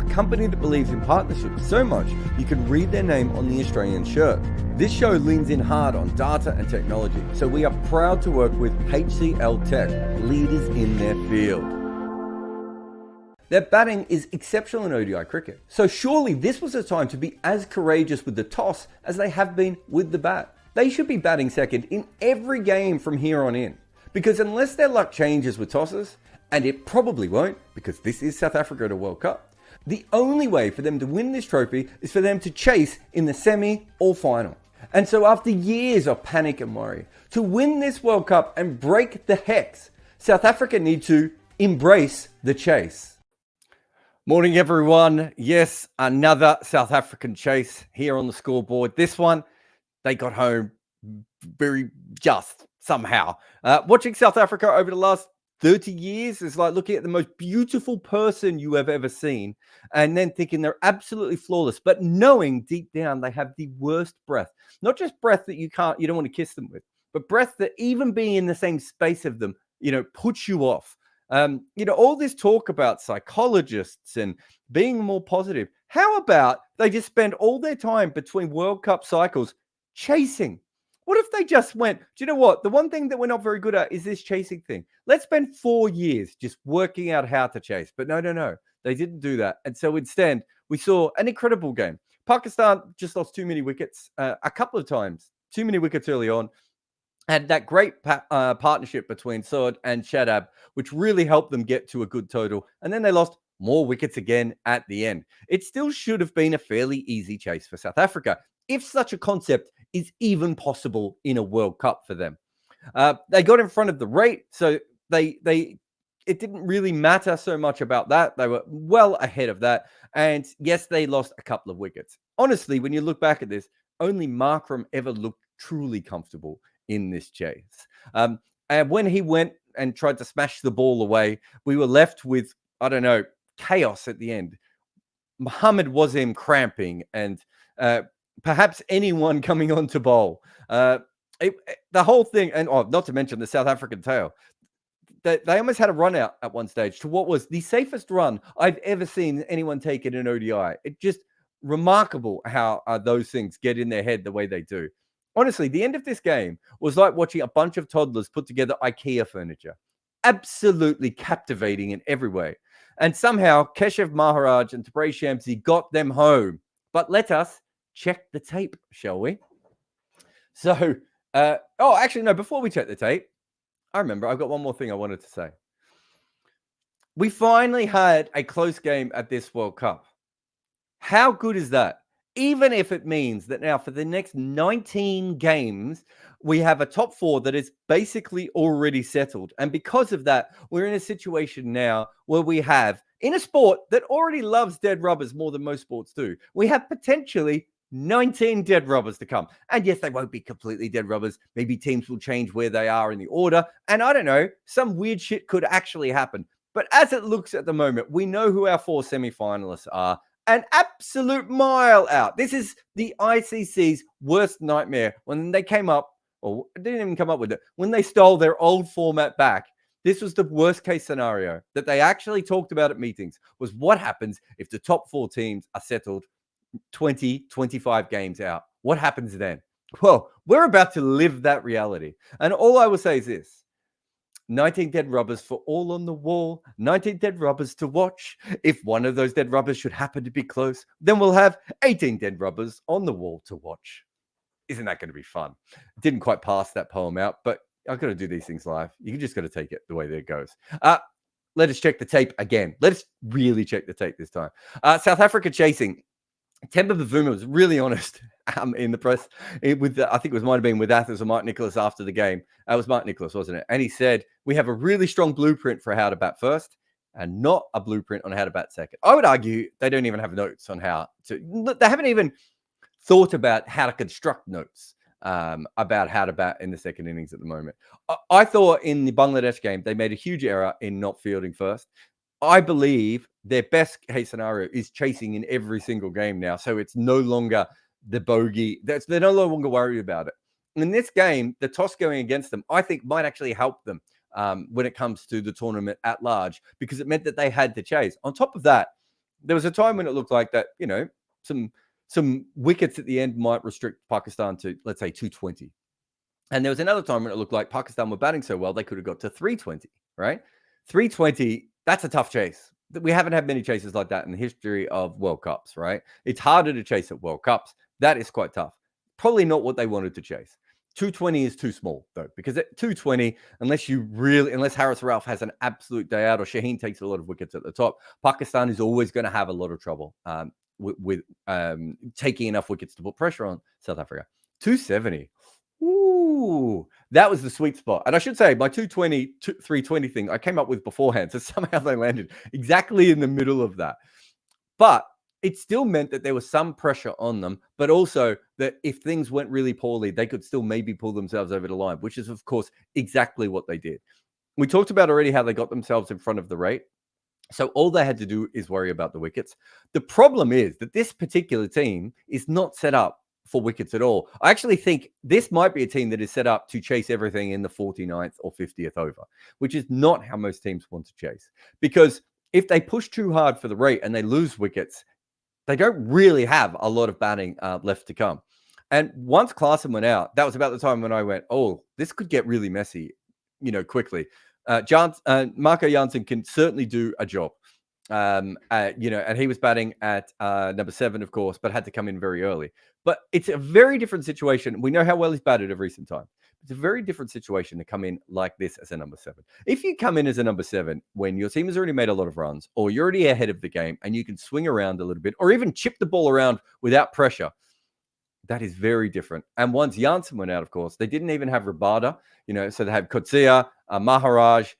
a company that believes in partnerships so much you can read their name on the Australian shirt. This show leans in hard on data and technology, so we are proud to work with HCLTech, leaders in their field. Their batting is exceptional in ODI cricket, so surely this was a time to be as courageous with the toss as they have been with the bat. They should be batting second in every game from here on in, because unless their luck changes with tosses, and it probably won't because this is South Africa at a World Cup, the only way for them to win this trophy is for them to chase in the semi or final. And so after years of panic and worry, to win this World Cup and break the hex, South Africa need to embrace the chase. Morning everyone. Yes, another South African chase here on the scoreboard. This one, they got home very just somehow. Watching South Africa over the last 30 years is like looking at the most beautiful person you have ever seen and then thinking they're absolutely flawless, but knowing deep down they have the worst breath. Not just breath that you don't want to kiss them with, but breath that even being in the same space of them, puts you off. All this talk about psychologists and being more positive. How about they just spend all their time between World Cup cycles chasing? What if they just went, do you know what? The one thing that we're not very good at is this chasing thing. Let's spend 4 years just working out how to chase. But no. They didn't do that. And so instead, we saw an incredible game. Pakistan just lost too many wickets a couple of times. Too many wickets early on. Had that great partnership between Sood and Shadab, which really helped them get to a good total. And then they lost more wickets again at the end. It still should have been a fairly easy chase for South Africa, if such a concept is even possible in a World Cup for them. They got in front of the rate, so it didn't really matter so much about that. They were well ahead of that. And yes, they lost a couple of wickets. Honestly, when you look back at this, only Markram ever looked truly comfortable in this chase. And when he went and tried to smash the ball away, we were left with, chaos at the end. Mohammed was cramping and perhaps anyone coming on to bowl. The whole thing, and not to mention the South African tail, they almost had a run out at one stage to what was the safest run I've ever seen anyone take in an ODI. It's just remarkable how those things get in their head the way they do. Honestly, the end of this game was like watching a bunch of toddlers put together IKEA furniture. Absolutely captivating in every way. And somehow Keshav Maharaj and Tabraiz Shamsi got them home. But let us check the tape, shall we? So, before we check the tape, I remember I've got one more thing I wanted to say. We finally had a close game at this World Cup. How good is that? Even if it means that now for the next 19 games, we have a top four that is basically already settled. And because of that, we're in a situation now where we have, in a sport that already loves dead rubbers more than most sports do, we have potentially 19 dead rubbers to come. And yes, they won't be completely dead rubbers. Maybe teams will change where they are in the order. And I don't know, some weird shit could actually happen. But as it looks at the moment, we know who our 4 semi-finalists are. An absolute mile out. This is the ICC's worst nightmare when they came up, or didn't even come up with it, when they stole their old format back. This was the worst case scenario that they actually talked about at meetings, was what happens if the top 4 teams are settled 20, 25 games out. What happens then? Well, we're about to live that reality. And all I will say is this. 19 dead rubbers for all on the wall, 19 dead rubbers to watch. If one of those dead rubbers should happen to be close, then we'll have 18 dead rubbers on the wall to watch. Isn't that going to be fun? Didn't quite pass that poem out, but I've got to do these things live. You just got to take it the way that it goes. Let us check the tape again. Let us really check the tape this time. South Africa chasing. Temba Bavuma was really honest in the press I think it might have been with Athens or Mark Nicholas after the game. It was Mark Nicholas, wasn't it? And he said, we have a really strong blueprint for how to bat first and not a blueprint on how to bat second. I would argue they don't even have notes on how to, they haven't even thought about how to construct notes about how to bat in the second innings at the moment. I thought in the Bangladesh game, they made a huge error in not fielding first. I believe their best case scenario is chasing in every single game now. So it's no longer the bogey. They're no longer worried about it. In this game, the toss going against them, I think might actually help them when it comes to the tournament at large, because it meant that they had to chase. On top of that, There was a time when it looked like that, you know, some wickets at the end might restrict Pakistan to, let's say, 220. And there was another time when it looked like Pakistan were batting so well, they could have got to 320, right? 320, that's a tough chase. We haven't had many chases like that in the history of World Cups, right? It's harder to chase at World Cups. That is quite tough. Probably not what they wanted to chase. 220 is too small, though, because at 220, unless Haris Rauf has an absolute day out or Shaheen takes a lot of wickets at the top, Pakistan is always going to have a lot of trouble with taking enough wickets to put pressure on South Africa. 270. Ooh, that was the sweet spot. And I should say, my 220, 320 thing I came up with beforehand. So somehow they landed exactly in the middle of that. But it still meant that there was some pressure on them, but also that if things went really poorly, they could still maybe pull themselves over the line, which is, of course, exactly what they did. We talked about already how they got themselves in front of the rate. So all they had to do is worry about the wickets. The problem is that this particular team is not set up for wickets at all. I actually think this might be a team that is set up to chase everything in the 49th or 50th over, which is not how most teams want to chase. Because if they push too hard for the rate and they lose wickets, they don't really have a lot of batting left to come. And once Klaasen went out, that was about the time when I went, oh, this could get really messy, you know, quickly. Marco Jansen can certainly do a job. You know, and he was batting at number 7, of course, but had to come in very early. But it's a very different situation. We know how well he's batted of recent time. It's a very different situation to come in like this as a number 7. If you come in as a number 7 when your team has already made a lot of runs, or you're already ahead of the game and you can swing around a little bit, or even chip the ball around without pressure, that is very different. And once Jansen went out, of course, they didn't even have Rabada, you know, so they had Coetzee, Maharaj,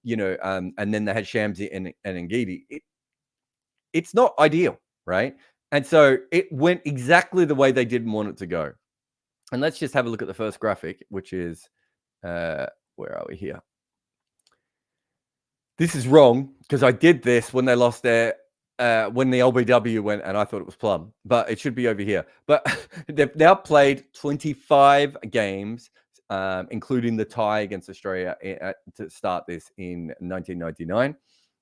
you know, and then they had Shamsi and Ngidi. It's not ideal, right? And so it went exactly the way they didn't want it to go. And let's just have a look at the first graphic, which is, where are we here? This is wrong because I did this when they lost their, when the LBW went, and I thought it was Plum, but it should be over here. But they've now played 25 games, including the tie against Australia to start this in 1999.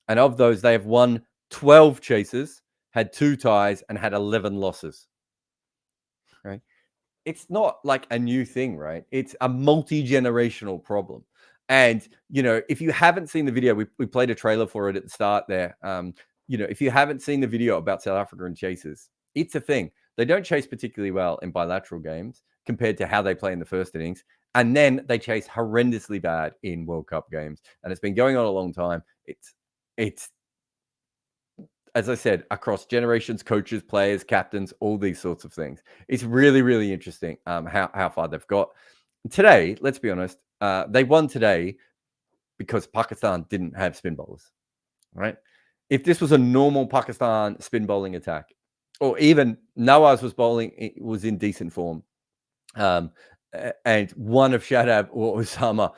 And of those, they have won 12 chases, had 2 ties, and had 11 losses. Right? It's not like a new thing, right? It's a multi-generational problem. And, you know, if you haven't seen the video, we played a trailer for it at the start there. You know, if you haven't seen the video about South Africa and chases, it's a thing. They don't chase particularly well in bilateral games compared to how they play in the first innings. And then they chase horrendously bad in World Cup games. And it's been going on a long time. It's as I said, across generations, coaches, players, captains, all these sorts of things. It's really, really interesting how far they've got. Today, let's be honest, they won today because Pakistan didn't have spin bowlers, right? If this was a normal Pakistan spin bowling attack, or even Nawaz was in decent form, and one of Shadab or Osama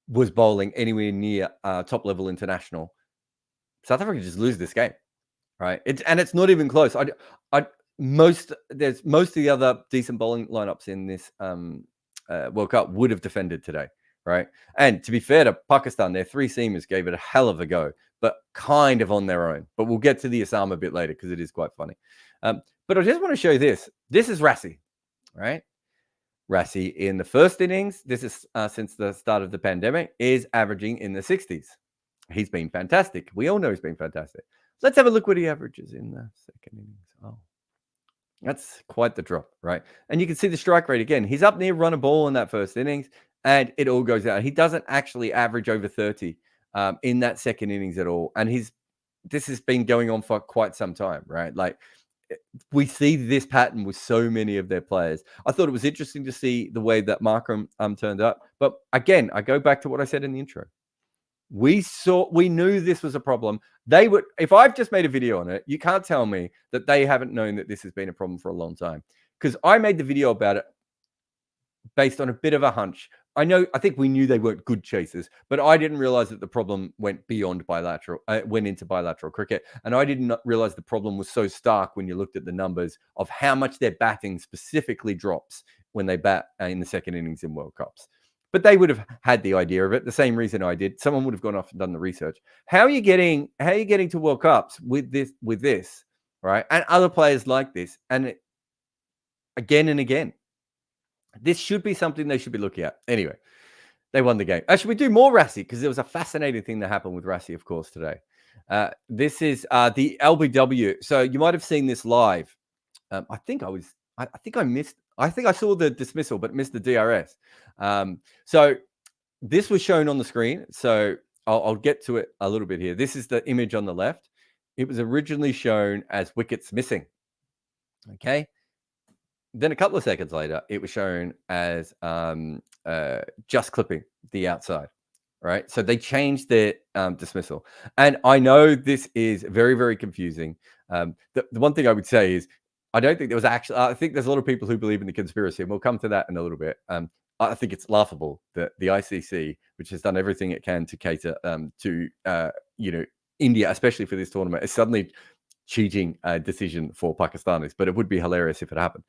was bowling anywhere near top level international, South Africa just lose this game. Right, it's not even close. Most of the other decent bowling lineups in this World Cup would have defended today, right? And to be fair to Pakistan, their 3 seamers gave it a hell of a go, but kind of on their own. But we'll get to the Osama a bit later because it is quite funny. But I just want to show you this. This is Rassi, right? Rassi in the first innings, this is since the start of the pandemic, is averaging in the 60s. He's been fantastic. We all know he's been fantastic. Let's have a look what he averages in the second innings. Oh, that's quite the drop, right? And you can see the strike rate again. He's up near run a ball in that first innings, and it all goes out. He doesn't actually average over 30 in that second innings at all. And this has been going on for quite some time, right? Like, we see this pattern with so many of their players. I thought it was interesting to see the way that Markram turned up. But again, I go back to what I said in the intro. We knew this was a problem. If I've just made a video on it, you can't tell me that they haven't known that this has been a problem for a long time. Because I made the video about it based on a bit of a hunch. I think we knew they weren't good chasers, but I didn't realize that the problem went into bilateral cricket. And I didn't realize the problem was so stark when you looked at the numbers of how much their batting specifically drops when they bat in the second innings in World Cups. but they would have had the idea of it. The same reason I did. Someone would have gone off and done the research. How are you getting to World Cups with this, right? And other players like this, and again and again. This should be something they should be looking at. Anyway, they won the game. Should we do more Rassi? Because there was a fascinating thing that happened with Rassi, of course, today. This is the LBW. So you might have seen this live. I think I saw the dismissal, but missed the DRS. So this was shown on the screen. So I'll get to it a little bit here. This is the image on the left. It was originally shown as wickets missing. Okay. Then a couple of seconds later, it was shown as just clipping the outside, right? So they changed their dismissal. And I know this is very, very confusing. The one thing I would say is I don't think there was actually, I think there's a lot of people who believe in the conspiracy, and we'll come to that in a little bit. I think it's laughable that the ICC, which has done everything it can to cater to, India, especially for this tournament, is suddenly cheating decision for Pakistanis, but it would be hilarious if it happened.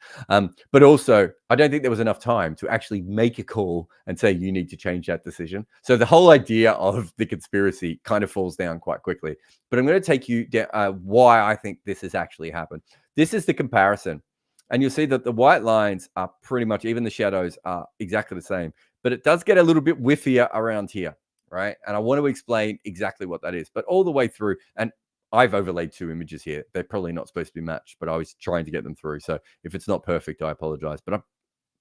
But also, I don't think there was enough time to actually make a call and say you need to change that decision. So the whole idea of the conspiracy kind of falls down quite quickly. But I'm going to take you down why I think this has actually happened. This is the comparison. And you'll see that the white lines are pretty much, even the shadows are exactly the same. But it does get a little bit whiffier around here, right? And I want to explain exactly what that is. But all the way through, and I've overlaid two images here. They're probably not supposed to be matched, but I was trying to get them through. So if it's not perfect, I apologize. But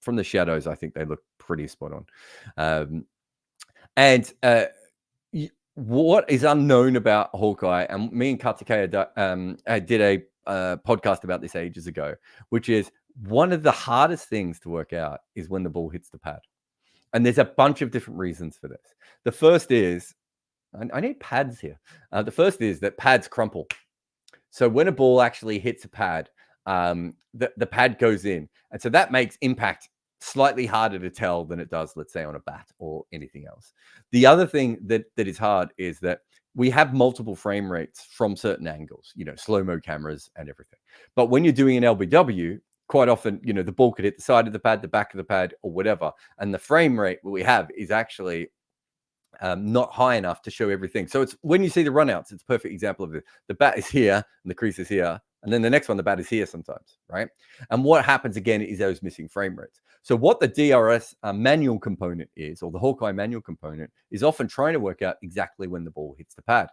from the shadows, I think they look pretty spot on. What is unknown about Hawkeye, and me and Kartikeya did a podcast about this ages ago, which is one of the hardest things to work out is when the ball hits the pad. And there's a bunch of different reasons for this. The first is, I need pads here. The first is that pads crumple. So when a ball actually hits a pad, the pad goes in. And so that makes impact slightly harder to tell than it does, let's say, on a bat or anything else. The other thing that is hard is that we have multiple frame rates from certain angles, slow-mo cameras and everything. But when you're doing an LBW, quite often, the ball could hit the side of the pad, the back of the pad, or whatever. And the frame rate we have is actually not high enough to show everything. So it's when you see the runouts, it's a perfect example of it. The bat is here and the crease is here. And then the next one, the bat is here sometimes, right? And what happens again is those missing frame rates. So what the DRS manual component is, or the Hawkeye manual component, is often trying to work out exactly when the ball hits the pad.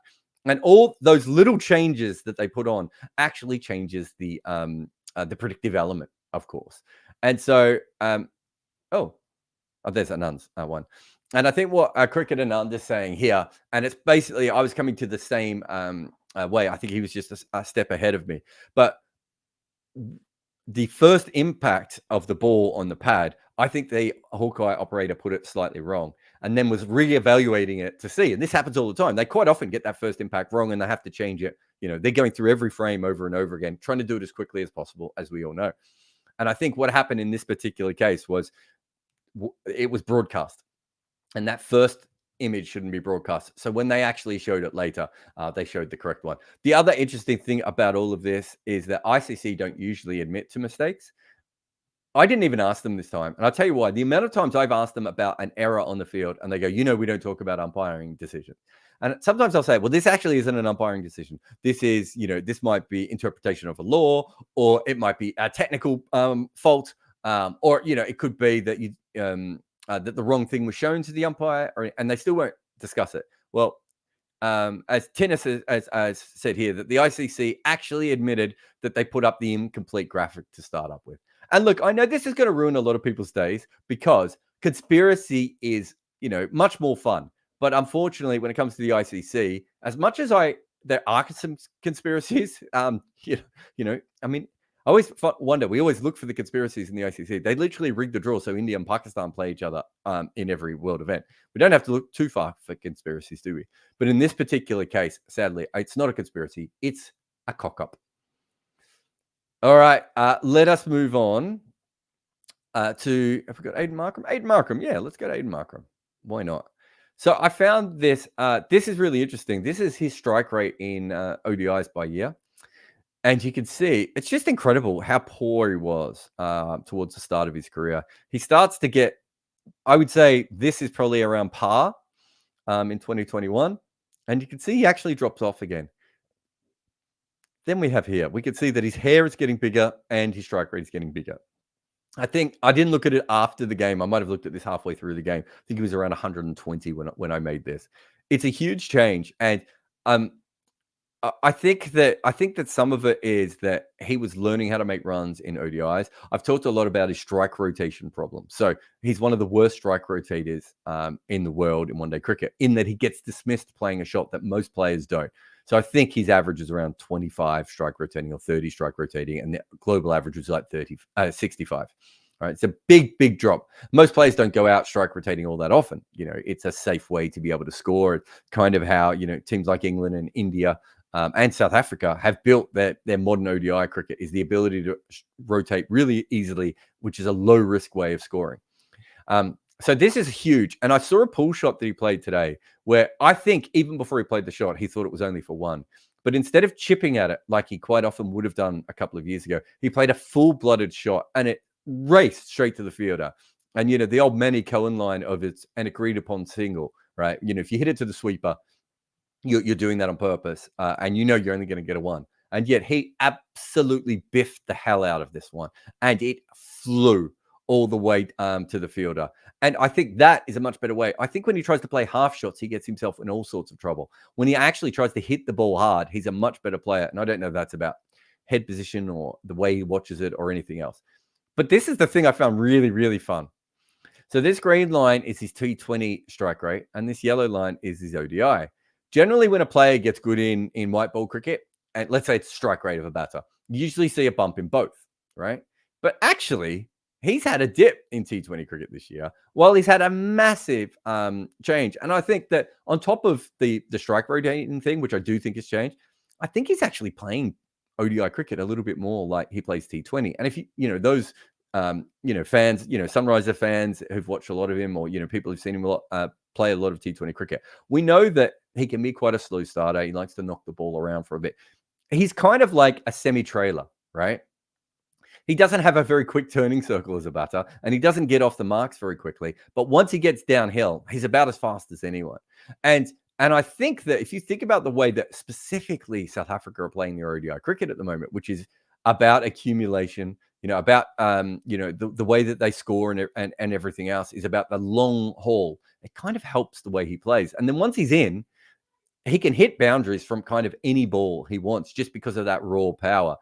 And all those little changes that they put on actually changes the predictive element, of course. And so, there's Anand's one. And I think what Cricket Anand is saying here, and it's basically, I was coming to the same way. I think he was just a step ahead of me. But the first impact of the ball on the pad, I think the Hawkeye operator put it slightly wrong and then was re-evaluating it to see. And this happens all the time. They quite often get that first impact wrong and they have to change it. They're going through every frame over and over again, trying to do it as quickly as possible, as we all know. And I think what happened in this particular case was it was broadcast. And that first image shouldn't be broadcast. So when they actually showed it later, they showed the correct one. The other interesting thing about all of this is that ICC don't usually admit to mistakes. I didn't even ask them this time. And I'll tell you why. The amount of times I've asked them about an error on the field and they go, we don't talk about umpiring decisions. And sometimes I'll say, well, this actually isn't an umpiring decision. This is, this might be interpretation of a law, or it might be a technical fault, or, it could be that that the wrong thing was shown to the umpire, and they still won't discuss it. Well, as Tennis has said here, that the ICC actually admitted that they put up the incomplete graphic to start up with. And look, I know this is going to ruin a lot of people's days because conspiracy is, much more fun. But unfortunately, when it comes to the ICC, as much as there are some conspiracies, I always wonder, we always look for the conspiracies in the ICC. They literally rigged the draw so India and Pakistan play each other in every world event. We don't have to look too far for conspiracies, do we? But in this particular case, sadly, it's not a conspiracy. It's a cock-up. All right, let us move on to, have we got Aiden Markram? Aiden Markram, yeah, let's go to Aiden Markram. Why not? So I found this. This is really interesting. This is his strike rate in ODIs by year. And you can see, it's just incredible how poor he was towards the start of his career. He starts to get I would say this is probably around par in 2021. And you can see he actually drops off again. Then we have here, we can see that his hair is getting bigger and his strike rate is getting bigger. I think I didn't look at it after the game. I might have looked at this halfway through the game. I think he was around 120 when I made this. It's a huge change, and um, I think that some of it is that he was learning how to make runs in ODIs. I've talked a lot about his strike rotation problem. So he's one of the worst strike rotators in the world in one-day cricket, in that he gets dismissed playing a shot that most players don't. So I think his average is around 25 strike rotating or 30 strike rotating, and the global average was like 65. All right, it's a big drop. Most players don't go out strike rotating all that often. It's a safe way to be able to score. It's kind of how teams like England and India and South Africa have built their modern ODI cricket, is the ability to rotate really easily, which is a low risk way of scoring. So this is huge. And I saw a pull shot that he played today where I think even before he played the shot, he thought it was only for one. But instead of chipping at it like he quite often would have done a couple of years ago, he played a full-blooded shot and it raced straight to the fielder. And, the old Manny Cohen line of it's an agreed upon single, right? If you hit it to the sweeper, you're doing that on purpose, and you're only going to get a one. And yet he absolutely biffed the hell out of this one, and it flew all the way to the fielder. And I think that is a much better way. I think when he tries to play half shots, he gets himself in all sorts of trouble. When he actually tries to hit the ball hard, he's a much better player. And I don't know if that's about head position or the way he watches it or anything else. But this is the thing I found really, really fun. So this green line is his T20 strike rate, and this yellow line is his ODI. Generally, when a player gets good in white ball cricket, and let's say it's strike rate of a batter, you usually see a bump in both, right? But actually, he's had a dip in T20 cricket this year, while he's had a massive change. And I think that on top of the strike rotating thing, which I do think has changed, I think he's actually playing ODI cricket a little bit more like he plays T20. And if those fans, Sunriser fans who've watched a lot of him, or people who've seen him a lot play a lot of T20 cricket, we know that he can be quite a slow starter. He likes to knock the ball around for a bit. He's kind of like a semi-trailer, right? He doesn't have a very quick turning circle as a batter, and he doesn't get off the marks very quickly. But once he gets downhill, he's about as fast as anyone. And I think that if you think about the way that specifically South Africa are playing their ODI cricket at the moment, which is about accumulation, about the way that they score and everything else is about the long haul. It kind of helps the way he plays. And then once he's in, he can hit boundaries from kind of any ball he wants just because of that raw power.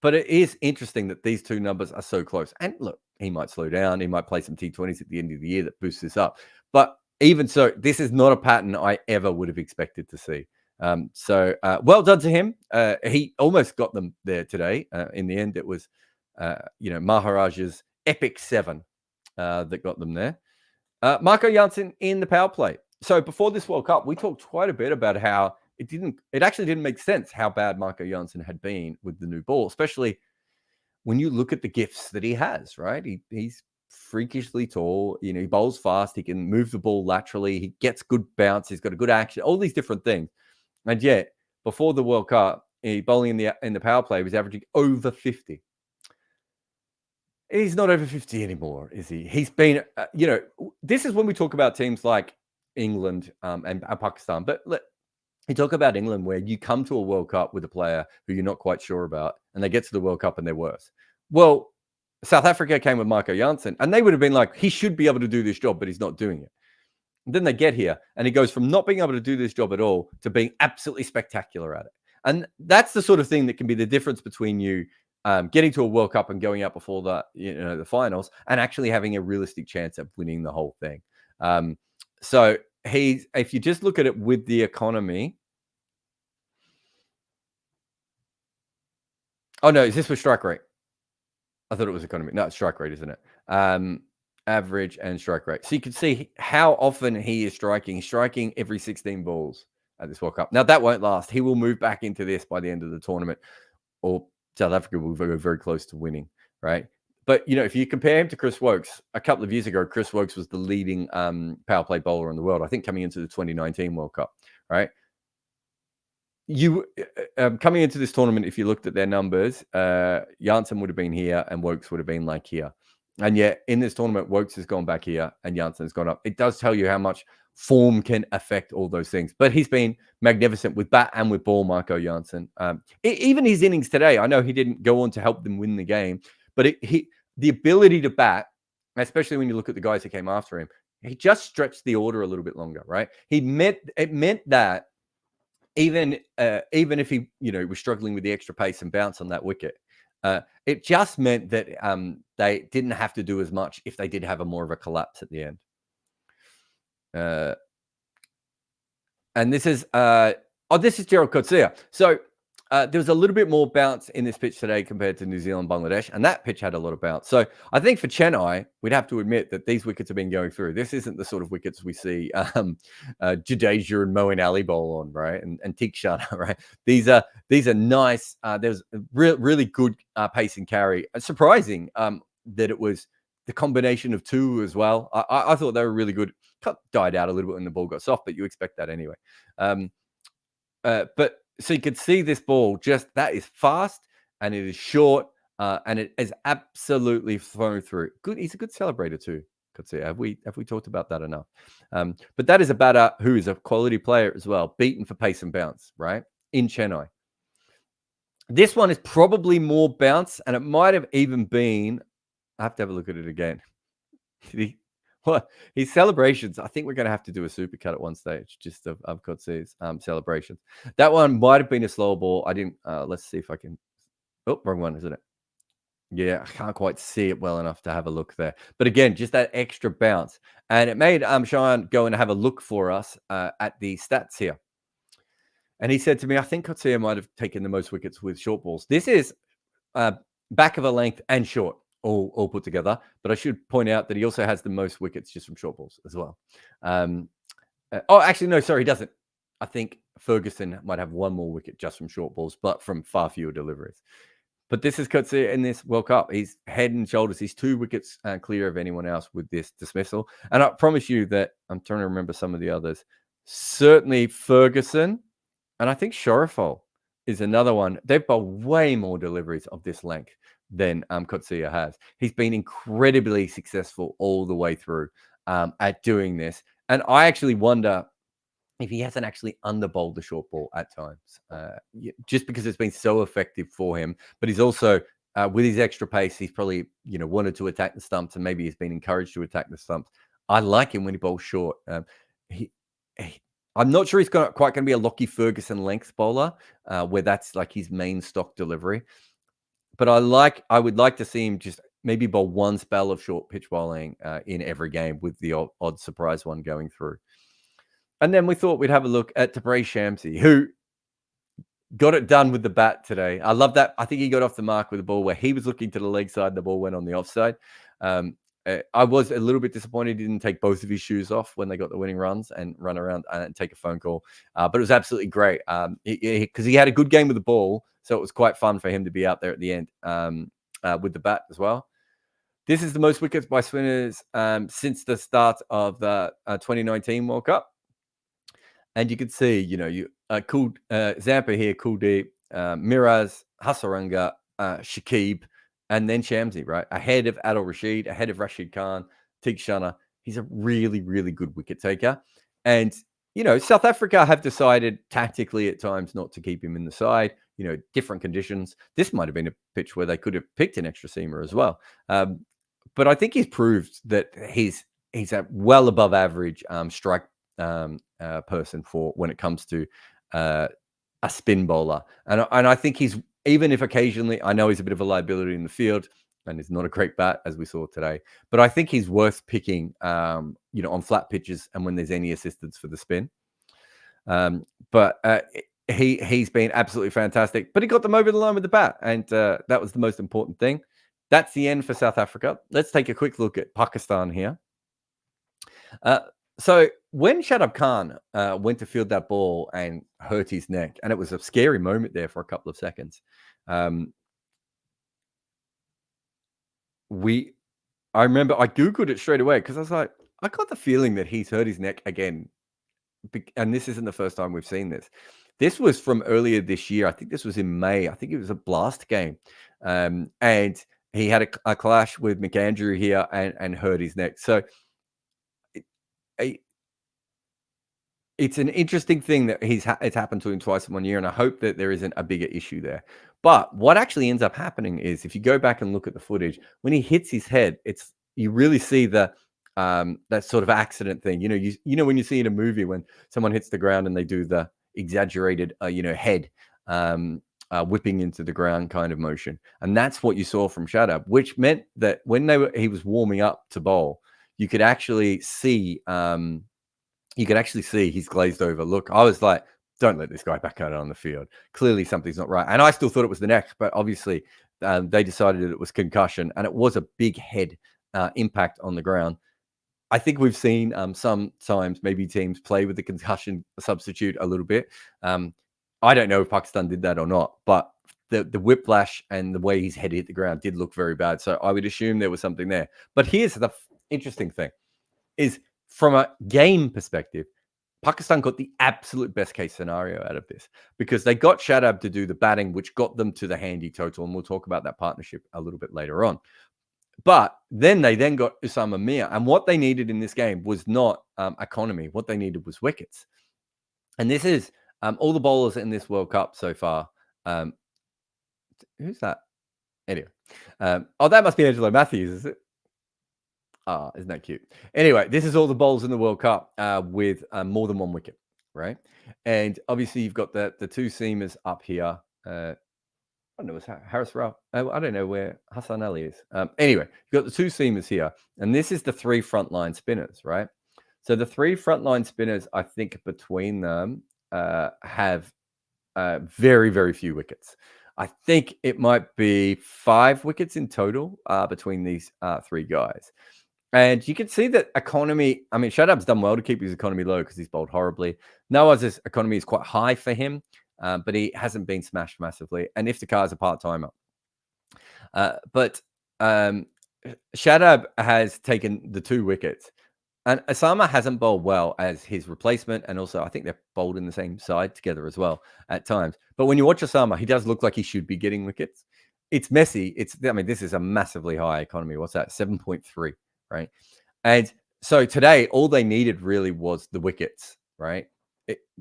But it is interesting that these two numbers are so close. And look, he might slow down. He might play some T20s at the end of the year that boosts this up. But even so, this is not a pattern I ever would have expected to see. So well done to him. He almost got them there today. In the end, it was, Maharaj's epic 7 that got them there. Marco Jansen in the power play. So before this World Cup, we talked quite a bit about how it actually didn't make sense how bad Marco Jansen had been with the new ball, especially when you look at the gifts that he has, right? He's freakishly tall, he bowls fast, he can move the ball laterally, he gets good bounce, he's got a good action, all these different things. And yet, before the World Cup, bowling in the power play was averaging over 50. He's not over 50 anymore, is he? He's been, this is when we talk about teams like England and Pakistan. But you talk about England, where you come to a World Cup with a player who you're not quite sure about, and they get to the World Cup and they're worse. Well, South Africa came with Marco Jansen, and they would have been like, he should be able to do this job, but he's not doing it. And then they get here, and he goes from not being able to do this job at all to being absolutely spectacular at it. And that's the sort of thing that can be the difference between you getting to a World Cup and going out before the finals, and actually having a realistic chance of winning the whole thing. So if you just look at it with the economy. Oh no, is this for strike rate? I thought it was economy. No, it's strike rate, isn't it? Average and strike rate. So you can see how often he is striking. He's striking every 16 balls at this World Cup. Now that won't last. He will move back into this by the end of the tournament, or South Africa will go very close to winning, right? But, if you compare him to Chris Wokes, a couple of years ago, Chris Wokes was the leading power play bowler in the world, I think, coming into the 2019 World Cup, right? Coming into this tournament, if you looked at their numbers, Jansen would have been here and Wokes would have been like here. And yet in this tournament, Wokes has gone back here and Jansen has gone up. It does tell you how much form can affect all those things. But he's been magnificent with bat and with ball, Marco Jansen. Even his innings today, I know he didn't go on to help them win the game, but the ability to bat, especially when you look at the guys who came after him, he just stretched the order a little bit longer, right? It meant that even if he was struggling with the extra pace and bounce on that wicket, it just meant that they didn't have to do as much if they did have a more of a collapse at the end. And this is Gerald Coetzee. So there was a little bit more bounce in this pitch today compared to New Zealand, Bangladesh, and that pitch had a lot of bounce. So I think for Chennai, we'd have to admit that these wickets have been going through. This isn't the sort of wickets we see Jadeja and Moeen Ali bowl on, right? And Tikshana, right? These are nice. There's really good pace and carry. Surprising that it was the combination of two as well. I thought they were really good. Died out a little bit when the ball got soft, but you expect that anyway. But so you could see this ball, just that is fast and it is short and it is absolutely flown through. Good, he's a good celebrator too. Coetzee. Have we talked about that enough? But that is a batter who is a quality player as well, beaten for pace and bounce, right? In Chennai. This one is probably more bounce, and it might have even been. I have to have a look at it again. His celebrations, I think we're going to have to do a supercut at one stage, just of Coetzee's celebrations. That one might have been a slow ball. I didn't. Let's see if I can. Oh, wrong one, isn't it? Yeah, I can't quite see it well enough to have a look there. But again, just that extra bounce. And it made Shayan go and have a look for us at the stats here. And he said to me, I think Coetzee might have taken the most wickets with short balls. This is back of a length and short. All put together, but I should point out that he also has the most wickets just from short balls as well. Actually, no, sorry, he doesn't. I think Ferguson might have one more wicket just from short balls, but from far fewer deliveries. But this is Coetzee in this World Cup. He's head and shoulders. He's 2 wickets clear of anyone else with this dismissal. And I promise you that I'm trying to remember some of the others. Certainly Ferguson, and I think Shariful is another one. They've got way more deliveries of this length than Coetzee has. He's been incredibly successful all the way through at doing this. And I actually wonder if he hasn't actually underbowled the short ball at times, just because it's been so effective for him. But he's also, with his extra pace, he's probably, wanted to attack the stumps, and maybe he's been encouraged to attack the stumps. I like him when he bowls short. I'm not sure he's quite going to be a Lockie Ferguson length bowler, where that's like his main stock delivery. But I would like to see him just maybe bowl one spell of short pitch bowling in every game, with the odd surprise one going through. And then we thought we'd have a look at Tabraiz Shamsi, who got it done with the bat today. I love that. I think he got off the mark with the ball where he was looking to the leg side, the ball went on the offside. I was a little bit disappointed he didn't take both of his shoes off when they got the winning runs and run around and take a phone call. But it was absolutely great because he had a good game with the ball. So it was quite fun for him to be out there at the end with the bat as well. This is the most wickets by spinners since the start of the 2019 World Cup. And you can see, Zampa here, Kuldeep, Miraz, Hasaranga, Shakib, and then Shamsi, right? Ahead of Adil Rashid, ahead of Rashid Khan, Tikshana. He's a really, really good wicket taker. And, South Africa have decided tactically at times not to keep him in the side, different conditions. This might have been a pitch where they could have picked an extra seamer as well. But I think he's proved that he's a well above average strike person for when it comes to a spin bowler. And I think he's, even if occasionally, I know he's a bit of a liability in the field and he's not a great bat, as we saw today, but I think he's worth picking, on flat pitches and when there's any assistance for the spin. But he's been absolutely fantastic, but he got them over the line with the bat, and that was the most important thing. That's the end for South Africa. Let's take a quick look at Pakistan here. So when Shadab Khan went to field that ball and hurt his neck, and it was a scary moment there for a couple of seconds, I remember I Googled it straight away because I was like, I got the feeling that he's hurt his neck again. And this isn't the first time we've seen this. This was from earlier this year. I think this was in May. I think it was a Blast game. And he had a clash with McAndrew here and hurt his neck. So it, it's an interesting thing that it's happened to him twice in 1 year, and I hope that there isn't a bigger issue there. But what actually ends up happening is if you go back and look at the footage, when he hits his head, you really see that sort of accident thing. You know when you see in a movie when someone hits the ground and they do the exaggerated head whipping into the ground kind of motion, and that's what you saw from Shadab, which meant that when he was warming up to bowl, you could actually see. You could actually see his glazed over look. I was like, don't let this guy back out on the field. Clearly something's not right. And I still thought it was the neck, but obviously they decided that it was concussion, and it was a big head impact on the ground. I think we've seen sometimes maybe teams play with the concussion substitute a little bit. I don't know if Pakistan did that or not, but the whiplash and the way his head hit the ground did look very bad. So I would assume there was something there. But here's the interesting thing is, from a game perspective, Pakistan got the absolute best case scenario out of this because they got Shadab to do the batting, which got them to the handy total. And we'll talk about that partnership a little bit later on. But then they got Usama Mir. And what they needed in this game was not economy. What they needed was wickets. And this is all the bowlers in this World Cup so far. Who's that? Anyway. That must be Angelo Matthews, is it? Isn't that cute? Anyway, this is all the bowls in the World Cup with more than one wicket, right? And obviously, you've got the two seamers up here. I don't know, it's Harris Rao. I don't know where Hassan Ali is. Anyway, you've got the two seamers here, and this is the three frontline spinners, right? So the three frontline spinners, I think between them have very, very few wickets. I think it might be 5 wickets in total between these 3 guys. And you can see that economy, I mean, Shadab's done well to keep his economy low because he's bowled horribly. Nawaz's economy is quite high for him, but he hasn't been smashed massively. And Iftikhar's a part-timer. But Shadab has taken the 2 wickets. And Osama hasn't bowled well as his replacement. And also, I think they're bowled in the same side together as well at times. But when you watch Osama, he does look like he should be getting wickets. It's messy. This is a massively high economy. What's that? 7.3. Right. And so today, all they needed really was the wickets, right?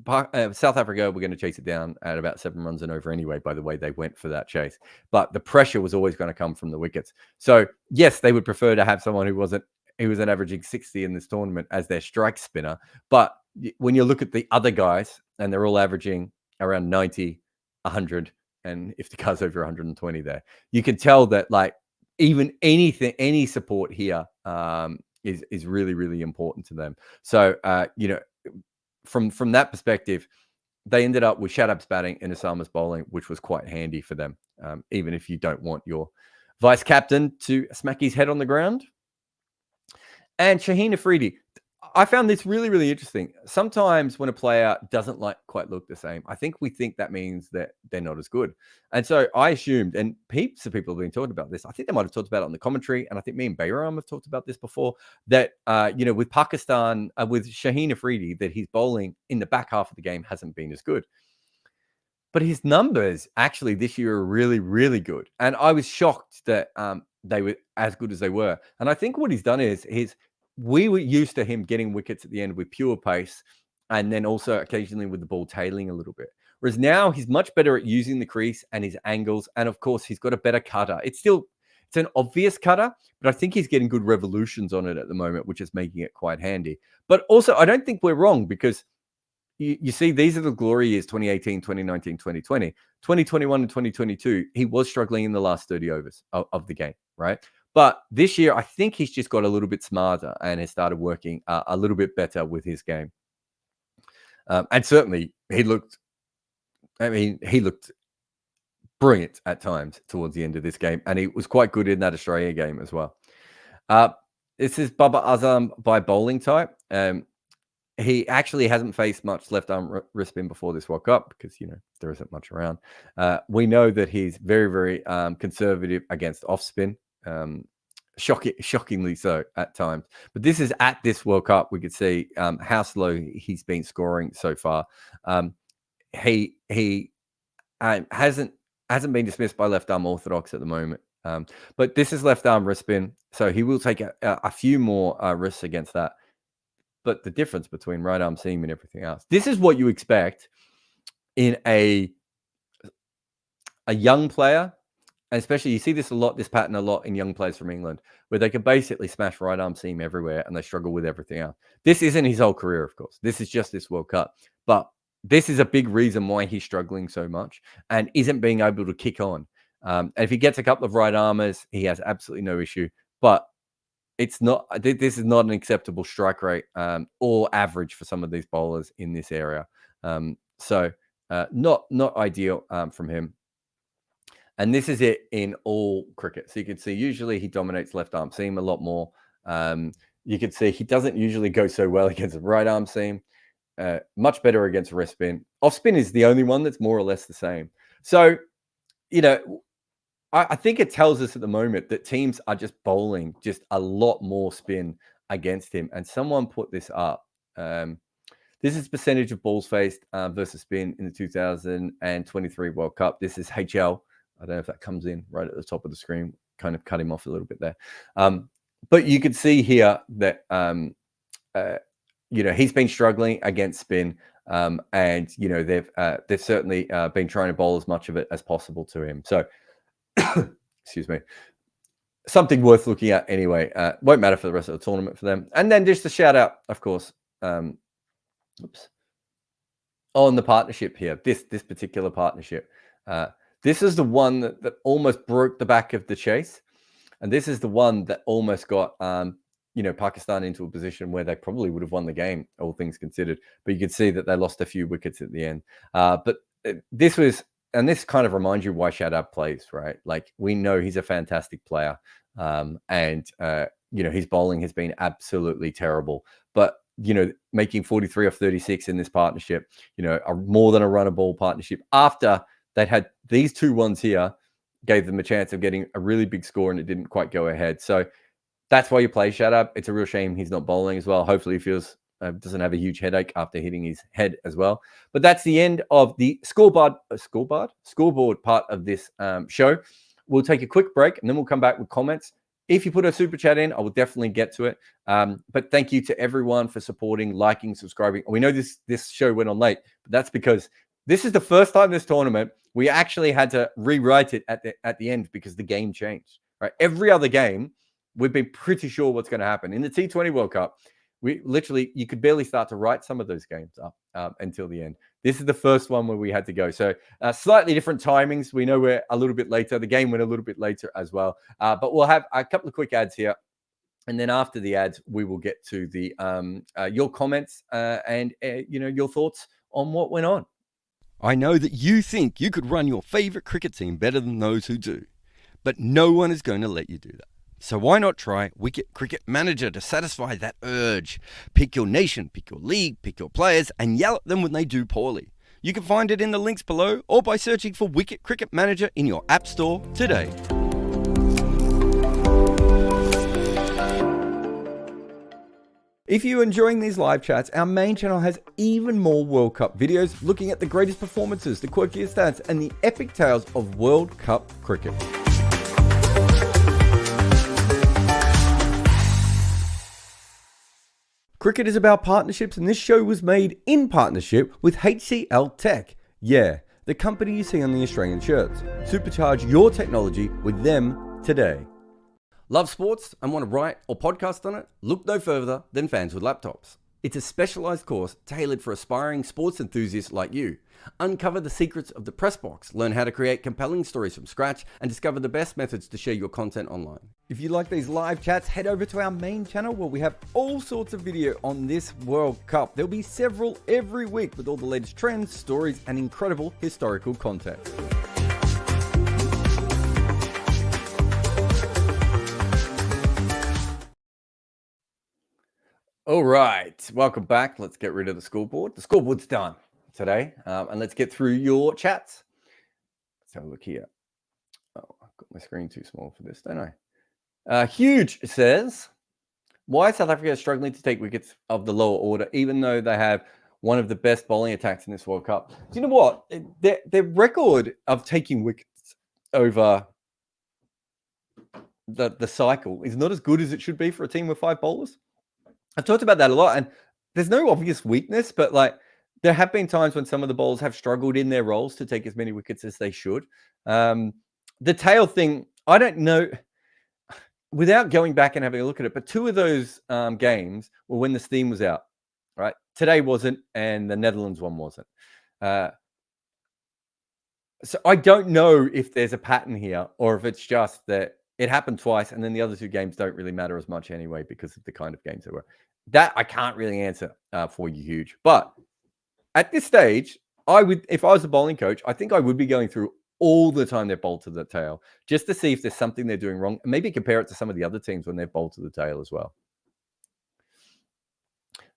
South Africa, we're going to chase it down at about 7 runs and over anyway, by the way they went for that chase. But the pressure was always going to come from the wickets. So, yes, they would prefer to have someone who was averaging 60 in this tournament as their strike spinner. But when you look at the other guys, and they're all averaging around 90, 100, and if the car's over 120 there, you can tell that, like, even any support here is really, really important to them. So, from that perspective, they ended up with Shadab's batting and Osama's bowling, which was quite handy for them, even if you don't want your vice captain to smack his head on the ground. And Shaheen Afridi, I found this really, really interesting. Sometimes when a player doesn't quite look the same, I think we think that means that they're not as good. And so I assumed, and heaps of people have been talking about this. I think they might have talked about it on the commentary, and I think me and Babar Azam have talked about this before. That with Pakistan, with Shaheen Afridi, that his bowling in the back half of the game hasn't been as good. But his numbers actually this year are really, really good. And I was shocked that they were as good as they were. And I think what he's done is we were used to him getting wickets at the end with pure pace, and then also occasionally with the ball tailing a little bit. Whereas now he's much better at using the crease and his angles. And of course, he's got a better cutter. It's an obvious cutter, but I think he's getting good revolutions on it at the moment, which is making it quite handy. But also, I don't think we're wrong because you see, these are the glory years, 2018, 2019, 2020. 2021 and 2022, he was struggling in the last 30 overs of the game, right? But this year, I think he's just got a little bit smarter and has started working a little bit better with his game. And certainly, he looked brilliant at times towards the end of this game. And he was quite good in that Australia game as well. This is Babar Azam by bowling type. He actually hasn't faced much left arm wrist spin before this World Cup because, there isn't much around. We know that he's very, very conservative against off spin. Shockingly so at times. But this is at this World Cup. We could see how slow he's been scoring so far. He hasn't Hasn't been dismissed by left arm orthodox at the moment. But this is left arm wrist spin, so he will take a few more risks against that. But the difference between right arm seam and everything else, this is what you expect in a young player, and especially you see this pattern a lot in young players from England, where they can basically smash right arm seam everywhere and they struggle with everything else. This isn't his whole career, of course. This is just this World Cup. But this is a big reason why he's struggling so much and isn't being able to kick on. And if he gets a couple of right armers, he has absolutely no issue. But it's not. This is not an acceptable strike rate or average for some of these bowlers in this area. So not ideal from him. And this is it in all cricket. So you can see usually he dominates left arm seam a lot more. You can see he doesn't usually go so well against a right arm seam. Much better against wrist spin. Off spin is the only one that's more or less the same. So, I think it tells us at the moment that teams are just bowling just a lot more spin against him. And someone put this up. This is percentage of balls faced versus spin in the 2023 World Cup. This is HL. I don't know if that comes in right at the top of the screen. Kind of cut him off a little bit there. But you can see here that, he's been struggling against spin. And, they've certainly been trying to bowl as much of it as possible to him. So, excuse me, something worth looking at anyway. Won't matter for the rest of the tournament for them. And then just a shout out, of course, on the partnership here, this particular partnership. This is the one that almost broke the back of the chase. And this is the one that almost got, Pakistan into a position where they probably would have won the game, all things considered. But you could see that they lost a few wickets at the end. But this was, and this kind of reminds you why Shadab plays, right? Like, we know he's a fantastic player. His bowling has been absolutely terrible. But, making 43 off 36 in this partnership, a more than a runnable partnership after they'd had these 2 ones here, gave them a chance of getting a really big score, and it didn't quite go ahead. So that's why you play Shadab. It's a real shame he's not bowling as well. Hopefully he doesn't have a huge headache after hitting his head as well. But that's the end of the scoreboard part of this show. We'll take a quick break and then we'll come back with comments. If you put a super chat in, I will definitely get to it. But thank you to everyone for supporting, liking, subscribing. We know this show went on late, but that's because this is the first time this tournament we actually had to rewrite it at the end because the game changed. Right? Every other game, we've been pretty sure what's going to happen. In the T20 World Cup, you could barely start to write some of those games up until the end. This is the first one where we had to go. So slightly different timings. We know we're a little bit later. The game went a little bit later as well. But we'll have a couple of quick ads here. And then after the ads, we will get to the your comments and your thoughts on what went on. I know that you think you could run your favorite cricket team better than those who do. But no one is going to let you do that. So why not try Wicket Cricket Manager to satisfy that urge? Pick your nation, pick your league, pick your players, and yell at them when they do poorly. You can find it in the links below or by searching for Wicket Cricket Manager in your app store today. If you're enjoying these live chats, our main channel has even more World Cup videos looking at the greatest performances, the quirkiest stats, and the epic tales of World Cup cricket. Cricket is about partnerships, and this show was made in partnership with HCLTech. Yeah, the company you see on the Australian shirts. Supercharge your technology with them today. Love sports and want to write or podcast on it? Look no further than Fans with Laptops. It's a specialized course tailored for aspiring sports enthusiasts like you. Uncover the secrets of the press box, learn how to create compelling stories from scratch, and discover the best methods to share your content online. If you like these live chats, head over to our main channel where we have all sorts of video on this World Cup. There'll be several every week with all the latest trends, stories, and incredible historical content. All right, welcome back. Let's get rid of the scoreboard. The scoreboard's done today, and let's get through your chats. Let's have a look here. Oh, I've got my screen too small for this, don't I? Huge says, why is South Africa struggling to take wickets of the lower order, even though they have one of the best bowling attacks in this World Cup? Do you know what? Their record of taking wickets over the cycle is not as good as it should be for a team with 5 bowlers. I've talked about that a lot, and there's no obvious weakness, but like there have been times when some of the bowlers have struggled in their roles to take as many wickets as they should. The tail thing, I don't know, without going back and having a look at it, but 2 of those games were when the steam was out, right? Today wasn't, and the Netherlands one wasn't. So I don't know if there's a pattern here or if it's just that it happened twice and then the other 2 games don't really matter as much anyway because of the kind of games they were. That I can't really answer for you, Huge. But at this stage, I would, if I was a bowling coach, I think I would be going through all the time they've bowled to the tail just to see if there's something they're doing wrong and maybe compare it to some of the other teams when they've bowled to the tail as well.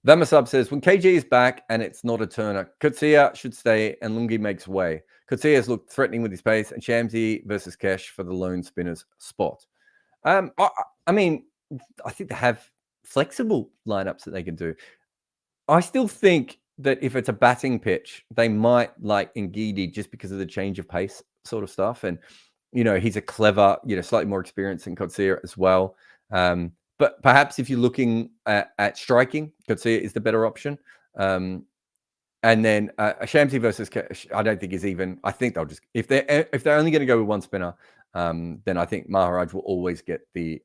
Vamasub says, when KG is back and it's not a turner, Coetzee should stay and Lungi makes way. Coetzee has looked threatening with his pace and Shamsi versus Kesh for the lone spinner's spot. I mean, I think they have flexible lineups that they can do. I still think that if it's a batting pitch, they might like Ngidi just because of the change of pace sort of stuff. And, you know, he's a clever, you know, slightly more experienced than Coetzee as well. But perhaps if you're looking at striking, Coetzee is the better option. And then Shamsi versus Kesh, I don't think is even. I think they'll just if they're only going to go with one spinner, then I think Maharaj will always get the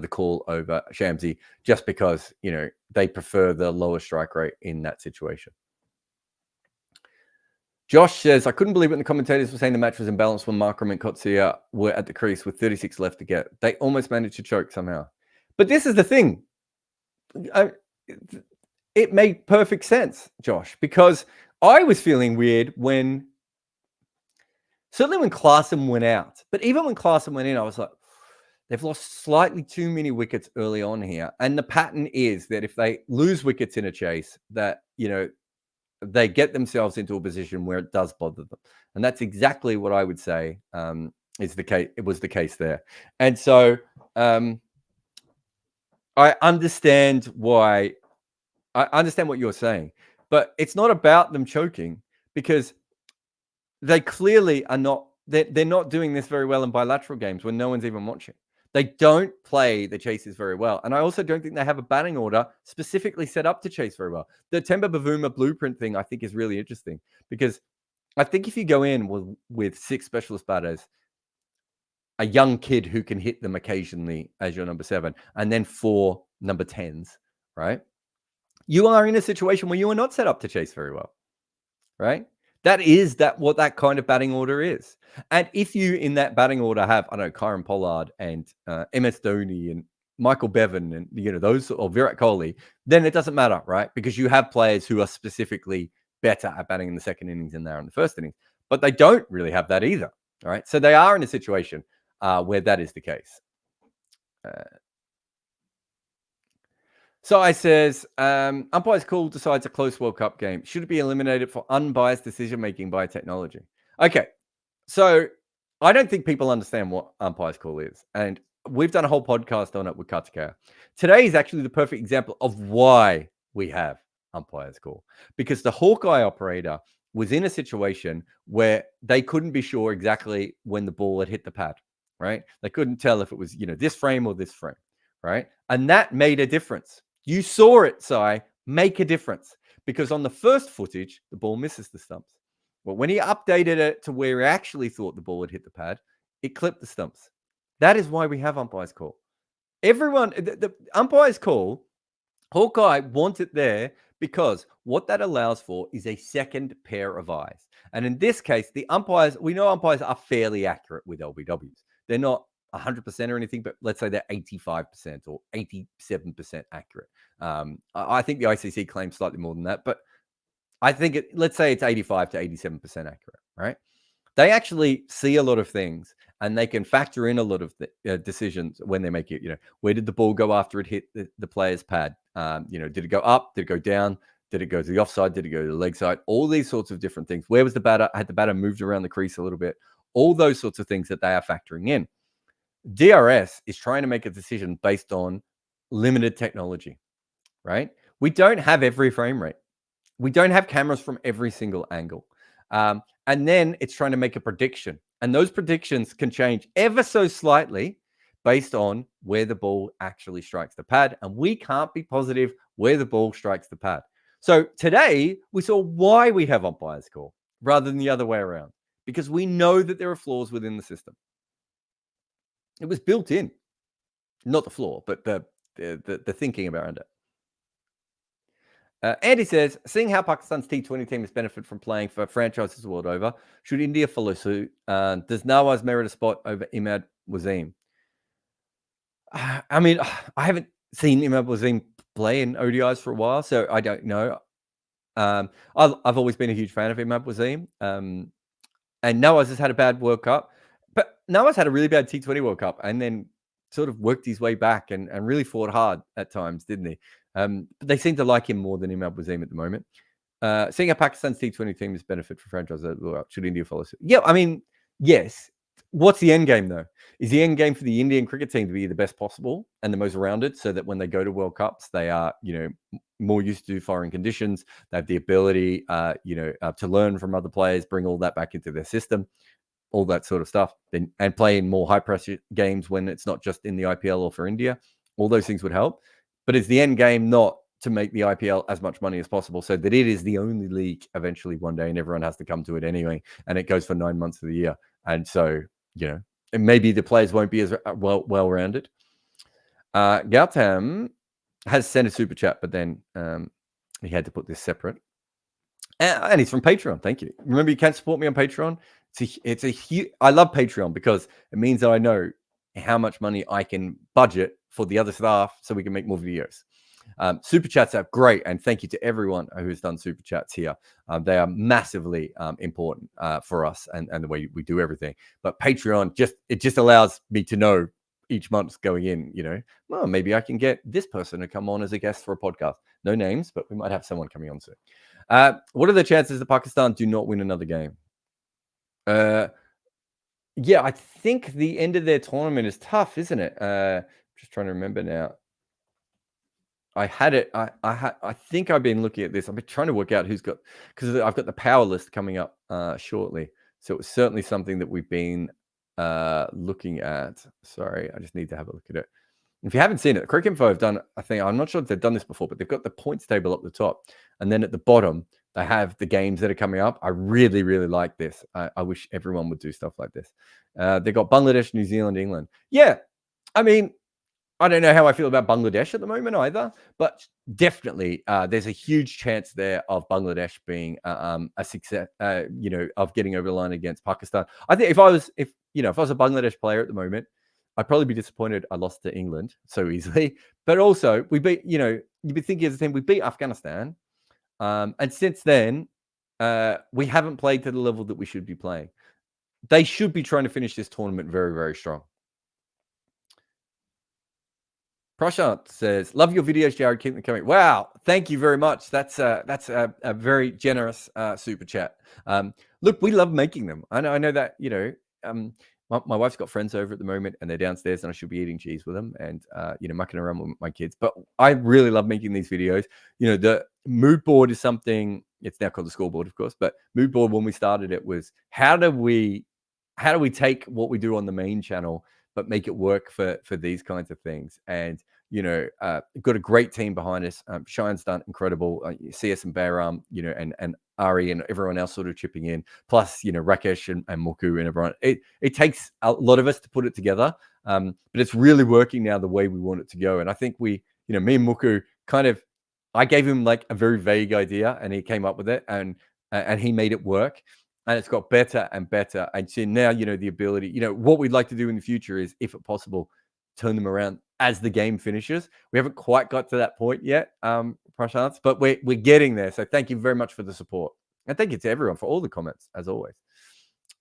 call over Shamsi just because, you know, they prefer the lower strike rate in that situation. Josh says, I couldn't believe it when the commentators were saying the match was imbalanced when Markram and Coetzee were at the crease with 36 left to get. They almost managed to choke somehow. But this is the thing. It made perfect sense, Josh, because I was feeling weird certainly when Klaasen went out. But even when Klaasen went in, I was like, they've lost slightly too many wickets early on here. And the pattern is that if they lose wickets in a chase, that, you know, they get themselves into a position where it does bother them. And that's exactly what I would say is the case. It was the case there. And so I understand why. I understand what you're saying, but it's not about them choking because they clearly are not. They're not doing this very well in bilateral games when no one's even watching. They don't play the chases very well. And I also don't think they have a batting order specifically set up to chase very well. The Temba Bavuma blueprint thing, I think, is really interesting because I think if you go in with 6 specialist batters, a young kid who can hit them occasionally as your number 7, and then 4 number 10s, right? You are in a situation where you are not set up to chase very well, right? That is what that kind of batting order is. And if you in that batting order have, I don't know, Kyron Pollard and MS Dhoni and Michael Bevan and, you know, those, or Virat Kohli, then it doesn't matter, right? Because you have players who are specifically better at batting in the second innings than they are in the first innings. But they don't really have that either, all right? So they are in a situation where that is the case. So I says, umpire's call decides a close World Cup game. Should it be eliminated for unbiased decision-making by technology? Okay, so I don't think people understand what umpire's call is. And we've done a whole podcast on it with Katakaya. Today is actually the perfect example of why we have umpire's call. Because the Hawkeye operator was in a situation where they couldn't be sure exactly when the ball had hit the pad, right? They couldn't tell if it was, you know, this frame or this frame, right? And that made a difference. You saw it, Sai, make a difference because on the first footage, the ball misses the stumps. But when he updated it to where he actually thought the ball had hit the pad, it clipped the stumps. That is why we have umpire's call. Everyone, the umpire's call, Hawkeye wants it there because what that allows for is a second pair of eyes. And in this case, the umpires, we know umpires are fairly accurate with LBWs. They're not 100% or anything, but let's say they're 85% or 87% accurate. I think the ICC claims slightly more than that, but I think let's say it's 85 to 87% accurate, right? They actually see a lot of things and they can factor in a lot of the, decisions when they make it, you know, where did the ball go after it hit the player's pad? You know, did it go up? Did it go down? Did it go to the offside? Did it go to the leg side? All these sorts of different things. Where was the batter? Had the batter moved around the crease a little bit? All those sorts of things that they are factoring in. DRS is trying to make a decision based on limited technology, right? We don't have every frame rate. We don't have cameras from every single angle. And then it's trying to make a prediction And those predictions can change ever so slightly based on where the ball actually strikes the pad. And we can't be positive where the ball strikes the pad. So today we saw why we have umpires call rather than the other way around, because we know that there are flaws within the system. It was built in, not the flaw, but the thinking around it. Andy says, seeing how Pakistan's T20 team has benefited from playing for franchises the world over, should India follow suit? Does Nawaz merit a spot over Imad Wasim? I mean, I haven't seen Imad Wasim play in ODIs for a while, so I don't know. I've always been a huge fan of Imad Wasim. And Nawaz has had a bad World Cup, but Nawaz had a really bad T20 World Cup and then sort of worked his way back and really fought hard at times, didn't he? But they seem to like him more than Imad Wasim at the moment. Seeing how Pakistan's T20 team has benefited for franchises, should India follow suit? Yeah, I mean, yes. What's the end game, though? Is the end game for the Indian cricket team to be the best possible and the most rounded so that when they go to World Cups, they are, more used to foreign conditions. They have the ability, to learn from other players, bring all that back into their system, all that sort of stuff, and play in more high-pressure games when it's not just in the IPL or for India. All those things would help. But is the end game not to make the IPL as much money as possible so that it is the only league eventually one day and everyone has to come to it anyway, and it goes for 9 months of the year? And so, and maybe the players won't be as well-rounded. Gautam has sent a super chat, but then he had to put this separate. And he's from Patreon. Thank you. Remember, you can support me on Patreon. It's a huge. I love Patreon because it means that I know how much money I can budget for the other staff so we can make more videos. Super chats are great, and thank you to everyone who has done super chats here. They are massively important for us and the way we do everything. But Patreon just allows me to know each month going in, well, maybe I can get this person to come on as a guest for a podcast. No names, but we might have someone coming on soon. What are the chances that Pakistan do not win another game? Yeah, I think the end of their tournament is tough, isn't it? Just trying to remember now. I had it. I think I've been looking at this. I've been trying to work out who's got, because I've got the power list coming up shortly. So it was certainly something that we've been looking at. Sorry, I just need to have a look at it. If you haven't seen it, Cricket Info have done, I think, I'm not sure if they've done this before, but they've got the points table up the top. And then at the bottom, they have the games that are coming up. I really, really like this. I wish everyone would do stuff like this. They've got Bangladesh, New Zealand, England. Yeah, I mean, I don't know how I feel about Bangladesh at the moment either, but definitely there's a huge chance there of Bangladesh being a success, of getting over the line against Pakistan. I think if I was a Bangladesh player at the moment, I'd probably be disappointed I lost to England so easily. But also, we beat, you'd be thinking as a team, we beat Afghanistan. And since then, we haven't played to the level that we should be playing. They should be trying to finish this tournament very, very strong. Prashant says, love your videos, Jared. Keep them coming. Wow. Thank you very much. That's a very generous super chat. Look, we love making them. I know that, my wife's got friends over at the moment and they're downstairs and I should be eating cheese with them and, mucking around with my kids. But I really love making these videos. The mood board is something, it's now called the Scoreboard, of course, but mood board, when we started it, was how do we take what we do on the main channel but make it work for these kinds of things? And, got a great team behind us. Shine's done incredible. CS and Bayram, and Ari and everyone else sort of chipping in. Plus, Rakesh and Muku and everyone. It takes a lot of us to put it together, but it's really working now the way we want it to go. And I think me and Muku I gave him like a very vague idea and he came up with it and he made it work. And it's got better and better. And so now, the ability, what we'd like to do in the future is, if possible, turn them around as the game finishes. We haven't quite got to that point yet, Prashant, but we're getting there. So thank you very much for the support. And thank you to everyone for all the comments, as always.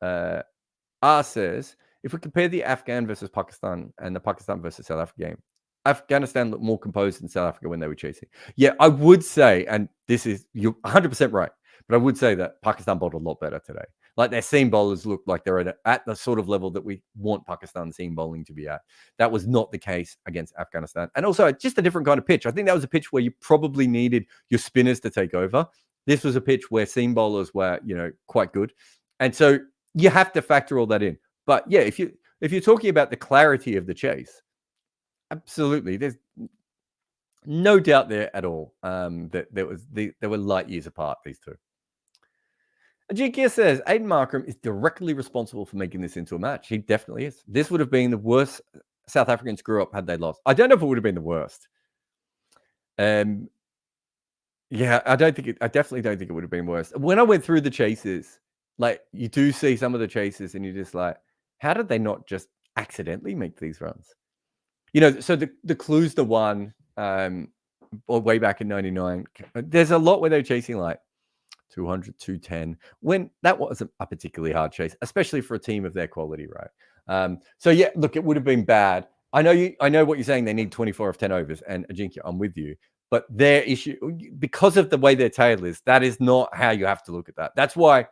R says, if we compare the Afghan versus Pakistan and the Pakistan versus South Africa game, Afghanistan looked more composed than South Africa when they were chasing. Yeah, I would say, and you're 100% right, but I would say that Pakistan bowled a lot better today. Like their seam bowlers looked like they're at the sort of level that we want Pakistan seam bowling to be at. That was not the case against Afghanistan. And also just a different kind of pitch. I think that was a pitch where you probably needed your spinners to take over. This was a pitch where seam bowlers were, quite good. And so, You have to factor all that in. But yeah, if you're talking about the clarity of the chase, absolutely, there's no doubt there at all that there were light years apart, these two. Ajikia says Aiden Markram is directly responsible for making this into a match. He definitely is. This would have been the worst South African screw up had they lost. I don't know if it would have been the worst. Yeah, I definitely don't think it would have been worse. When I went through the chases, like you do see some of the chases, and you're just like, how did they not just accidentally make these runs? So the Clues the one, or way back in '99. There's a lot where they're chasing like 200, 210, when that wasn't a particularly hard chase, especially for a team of their quality, right? So yeah, look, it would have been bad. I know what you're saying. They need 24 of 10 overs, and Ajinkya, I'm with you. But their issue, because of the way their tail is, that is not how you have to look at that. That's why,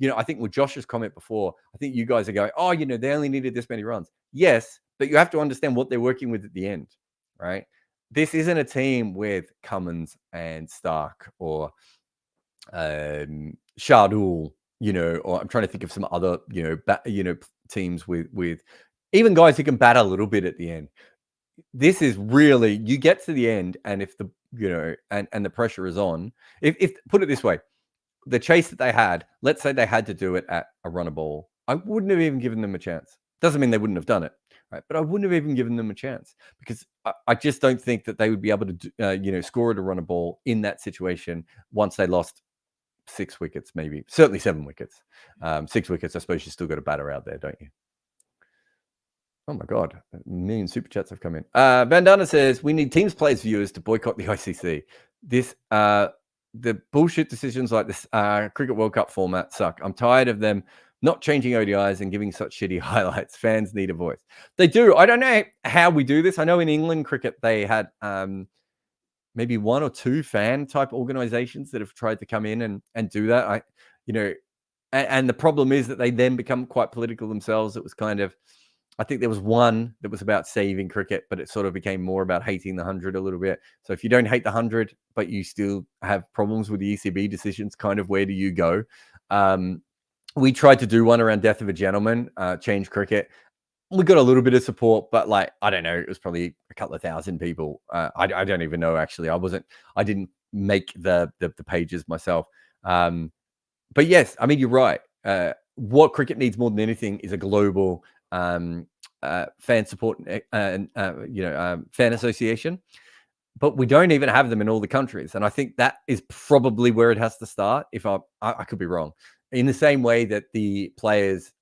I think with Josh's comment before, I think you guys are going, oh, they only needed this many runs. Yes, but you have to understand what they're working with at the end, right? This isn't a team with Cummins and Stark or Shardul, or I'm trying to think of some other, teams with even guys who can bat a little bit at the end. This is really, you get to the end, and if the and the pressure is on, if put it this way, the chase that they had, let's say they had to do it at a runner ball, I wouldn't have even given them a chance. Doesn't mean they wouldn't have done it, right? But I wouldn't have even given them a chance, because I just don't think that they would be able to score at a runner ball in that situation once they lost 6 wickets, maybe certainly 7 wickets. 6 wickets, I suppose you still got a batter out there, don't you? Oh my God, a million super chats have come in. Bandana says, we need teams, players, viewers to boycott the ICC. The bullshit decisions like this Cricket World Cup format suck. I'm tired of them not changing ODIs and giving such shitty highlights. Fans need a voice. They do. I don't know how we do this. I know in England cricket, they had maybe 1 or 2 fan type organizations that have tried to come in and do that. And the problem is that they then become quite political themselves. It was kind of, I think there was one that was about saving cricket, but it sort of became more about hating the 100 a little bit. So if you don't hate the 100, but you still have problems with the ECB decisions, kind of where do you go? We tried to do one around Death of a Gentleman, change cricket. We got a little bit of support, but I don't know, it was probably a couple of thousand people. I don't even know, actually. I didn't make the pages myself. But yes, I mean, you're right. What cricket needs more than anything is a global fan support and fan association. But we don't even have them in all the countries. And I think that is probably where it has to start. If I could be wrong. In the same way that the players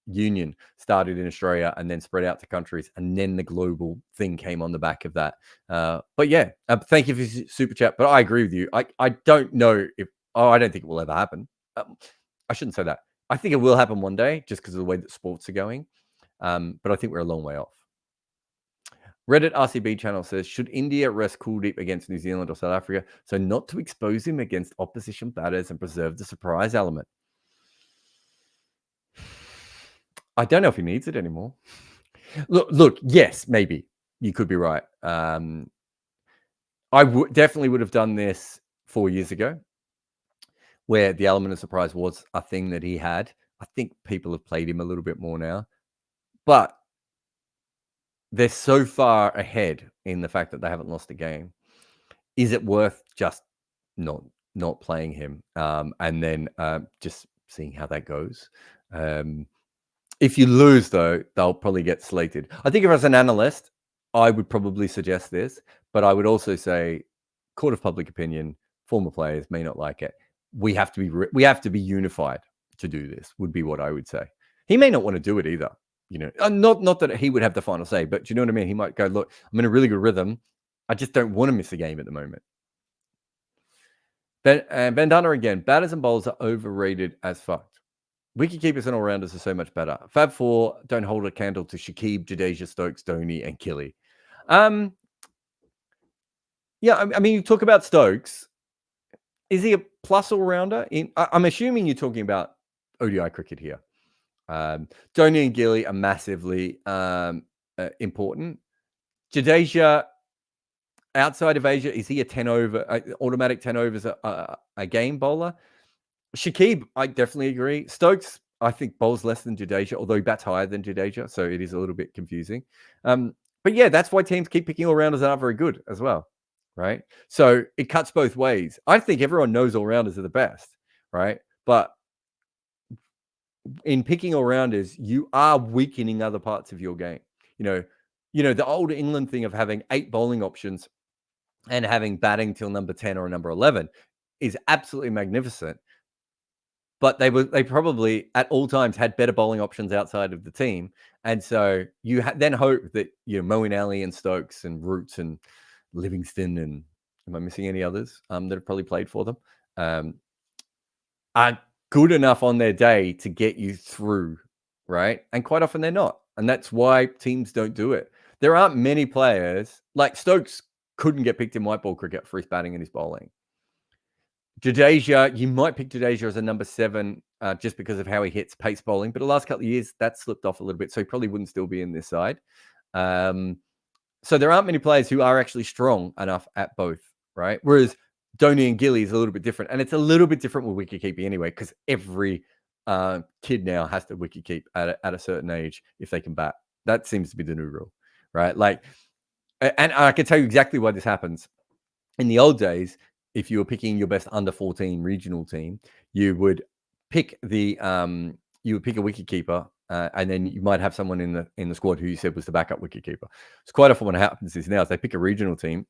union started in Australia and then spread out to countries, and then the global thing came on the back of that. But yeah, thank you for super chat. But I agree with you. I don't know if I don't think it will ever happen. I shouldn't say that. I think it will happen one day, just because of the way that sports are going. But I think we're a long way off. Reddit RCB channel says, should India rest Kuldeep against New Zealand or South Africa so not to expose him against opposition batters and preserve the surprise element? I don't know if he needs it anymore. Look, yes, maybe. You could be right. I definitely would have done this 4 years ago, where the element of surprise was a thing that he had. I think people have played him a little bit more now. But they're so far ahead in the fact that they haven't lost a game. Is it worth just not playing him and then just seeing how that goes? If you lose, though, they'll probably get slated. I think if I was an analyst, I would probably suggest this, but I would also say, court of public opinion, former players may not like it. We have to be unified to do this, would be what I would say. He may not want to do it either. Not that he would have the final say, but do you know what I mean? He might go, look, I'm in a really good rhythm. I just don't want to miss a game at the moment. Bandana again, batters and bowlers are overrated as fuck. Wicketkeepers and all-rounders are so much better. Fab 4 don't hold a candle to Shakib, Jadeja, Stokes, Dhoni, and Killy. Yeah, I mean, you talk about Stokes. Is he a plus all-rounder? I'm assuming you're talking about ODI cricket here. Dhoni and Gilly are massively important. Jadeja, outside of Asia, is he a 10 over automatic 10 overs a game bowler? Shakib, I definitely agree. Stokes, I think, bowls less than Jadeja, although he bats higher than Jadeja, so it is a little bit confusing. But yeah, that's why teams keep picking all-rounders that aren't very good as well, right? So it cuts both ways. I think everyone knows all-rounders are the best, right? But in picking all-rounders, you are weakening other parts of your game. The old England thing of having 8 bowling options and having batting till number 10 or number 11 is absolutely magnificent. But they probably at all times had better bowling options outside of the team, and so you then hope that Moeen Ali and Stokes and Roots and Livingston and am I missing any others that have probably played for them are good enough on their day to get you through, right? And quite often they're not, and that's why teams don't do it. There aren't many players like Stokes couldn't get picked in white ball cricket for his batting and his bowling. Jadeja, you might pick Jadeja as a number 7 just because of how he hits pace bowling. But the last couple of years, that slipped off a little bit. So he probably wouldn't still be in this side. So there aren't many players who are actually strong enough at both, right? Whereas Dhoni and Gilly is a little bit different. And it's a little bit different with wicketkeeping anyway, because every kid now has to wicketkeep at a certain age if they can bat. That seems to be the new rule, right? And I can tell you exactly why this happens. In the old days, if you were picking your best under 14 regional team, you would pick a wicketkeeper, and then you might have someone in the squad who you said was the backup wicketkeeper. So quite often what happens is now is they pick a regional team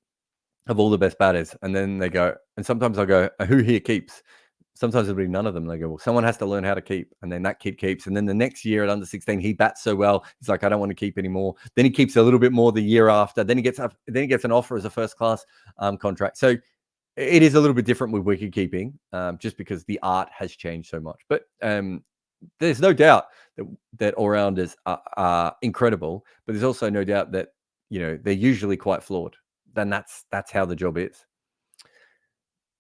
of all the best batters, and then they go, and sometimes I'll go, who here keeps? Sometimes it'll be none of them. They go, well, someone has to learn how to keep, and then that kid keeps. And then the next year at under 16, he bats so well, he's like, I don't want to keep anymore. Then he keeps a little bit more the year after. Then he gets an offer as a first class contract. So it is a little bit different with wicket keeping, just because the art has changed so much. But there's no doubt that all-rounders are incredible, but there's also no doubt that they're usually quite flawed. Then that's how the job is.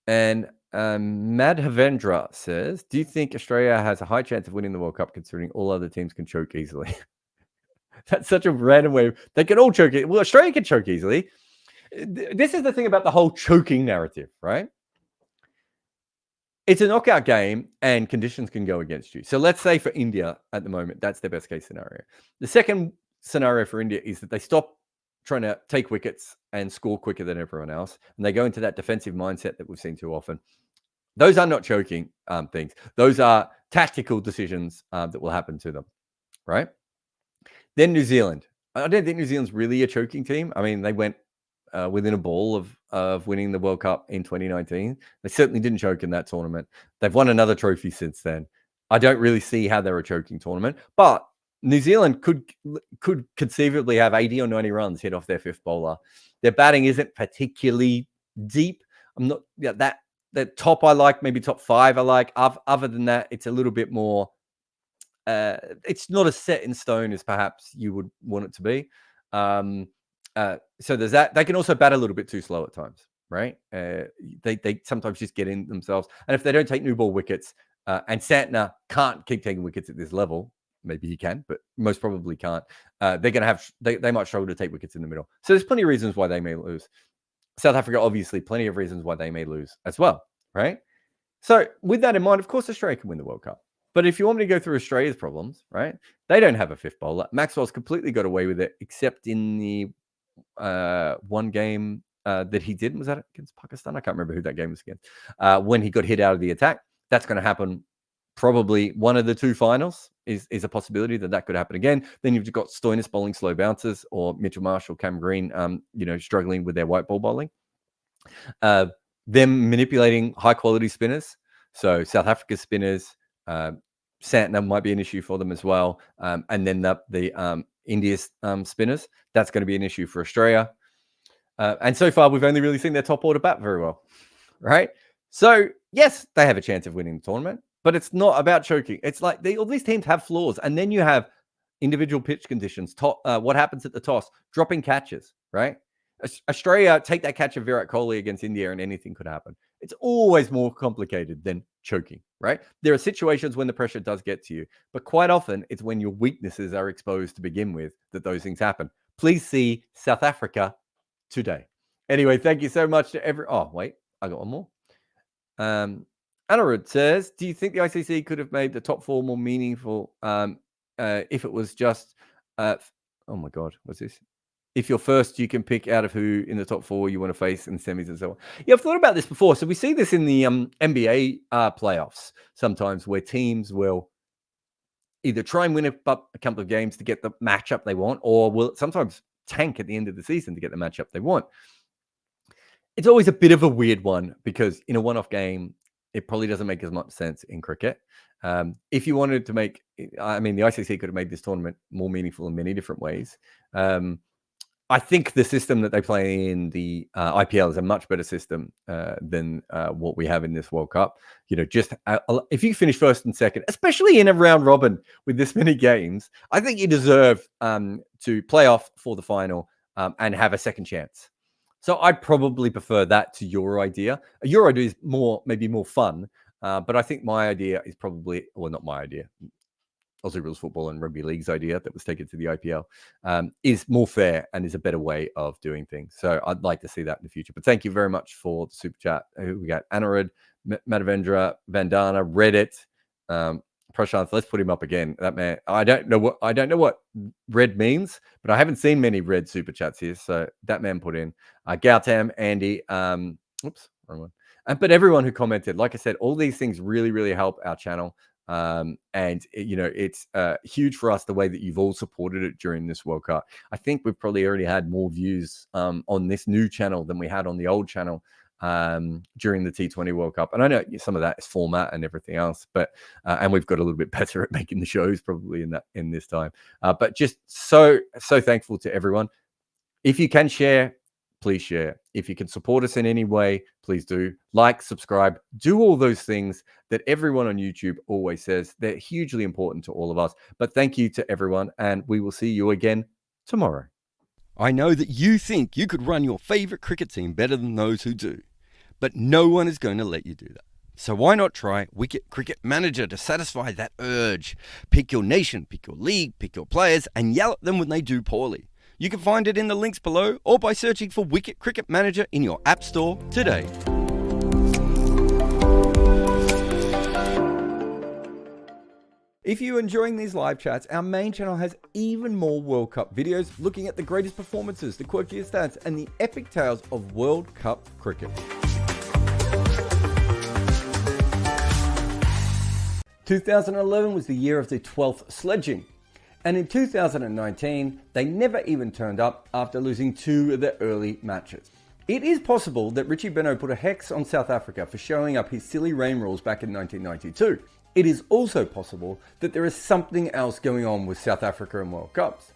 And Madhavendra says, do you think Australia has a high chance of winning the World Cup considering all other teams can choke easily? That's such a random way. They can all choke it. Well, Australia can choke easily. This is the thing about the whole choking narrative, right? It's a knockout game and conditions can go against you. So let's say for India at the moment, that's their best case scenario. The second scenario for India is that they stop trying to take wickets and score quicker than everyone else, and they go into that defensive mindset that we've seen too often. Those are not choking things. Those are tactical decisions that will happen to them, right? Then New Zealand. I don't think New Zealand's really a choking team. I mean, they went within a ball of winning the World Cup in 2019. They certainly didn't choke in that tournament. They've won another trophy since then. I don't really see how they're a choking tournament, but New Zealand could conceivably have 80 or 90 runs hit off their fifth bowler. Their batting isn't particularly deep. I'm not that top I like, maybe top 5 I like. Other than that, it's a little bit more. It's not as set in stone as perhaps you would want it to be. So there's that. They can also bat a little bit too slow at times, right? They sometimes just get in themselves. And if they don't take new ball wickets, and Santner can't keep taking wickets at this level, maybe he can, but most probably can't. They're going to have, they might struggle to take wickets in the middle. So there's plenty of reasons why they may lose. South Africa, obviously, plenty of reasons why they may lose as well, right? So with that in mind, of course, Australia can win the World Cup. But if you want me to go through Australia's problems, right? They don't have a fifth bowler. Maxwell's completely got away with it, except in the one game that he did. Was that against Pakistan? I can't remember who that game was against. When he got hit out of the attack. That's going to happen. Probably one of the 2 finals is a possibility that could happen again. Then you've got Stoinis bowling slow bouncers, or Mitchell Marsh or Cam Green, struggling with their white ball bowling. Them manipulating high quality spinners. So South Africa's spinners, Santner might be an issue for them as well. And then the India's spinners, that's going to be an issue for Australia. And so far, we've only really seen their top order bat very well, right? So yes, they have a chance of winning the tournament, but it's not about choking. It's like all these teams have flaws, and then you have individual pitch conditions. What happens at the toss? Dropping catches, right? Australia take that catch of Virat Kohli against India, and anything could happen. It's always more complicated than choking, right? There are situations when the pressure does get to you, but quite often it's when your weaknesses are exposed to begin with that those things happen. Please see South Africa today. Anyway, thank you so much to oh, wait, I got one more. Anirudh says, do you think the ICC could have made the top 4 more meaningful if it was just, oh my God, what's this? If you're first, you can pick out of who in the top 4 you want to face in semis and so on. Yeah, I've thought about this before. So we see this in the NBA playoffs sometimes, where teams will either try and win a couple of games to get the matchup they want, or will sometimes tank at the end of the season to get the matchup they want. It's always a bit of a weird one because in a one-off game, it probably doesn't make as much sense in cricket. If you wanted to make, I mean, the ICC could have made this tournament more meaningful in many different ways. I think the system that they play in the IPL is a much better system than what we have in this World Cup. You know, just if you finish first and second, especially in a round robin with this many games, I think you deserve to play off for the final and have a second chance. So I'd probably prefer that to your idea. Your idea is maybe more fun, but I think my idea is probably, well, not my idea. Aussie Rules Football and Rugby League's idea that was taken to the IPL is more fair and is a better way of doing things. So I'd like to see that in the future. But thank you very much for the super chat. We got Anirudh, Madhavendra, Vandana, Reddit, Prashant. Let's put him up again. That man, I don't know what red means, but I haven't seen many red super chats here. So that man put in Gautam, Andy. Oops, wrong one. But everyone who commented, like I said, all these things really, really help our channel. And you know, it's huge for us the way that you've all supported it during this World Cup. I think we've probably already had more views on this new channel than we had on the old channel during the T20 World Cup. And I know some of that is format and everything else, but and we've got a little bit better at making the shows probably in this time. But just so thankful to everyone. If you can share, please share. If you can support us in any way, please do. Like, subscribe, do all those things that everyone on YouTube always says. They're hugely important to all of us. But thank you to everyone, and we will see you again tomorrow. I know that you think you could run your favorite cricket team better than those who do, but no one is going to let you do that. So why not try Wicket Cricket Manager to satisfy that urge? Pick your nation, pick your league, pick your players, and yell at them when they do poorly. You can find it in the links below or by searching for Wicket Cricket Manager in your app store today. If you're enjoying these live chats, our main channel has even more World Cup videos looking at the greatest performances, the quirkiest stats, and the epic tales of World Cup cricket. 2011 was the year of the 12th sledging. And in 2019, they never even turned up after losing 2 of their early matches. It is possible that Richie Benaud put a hex on South Africa for showing up his silly rain rules back in 1992. It is also possible that there is something else going on with South Africa and World Cups.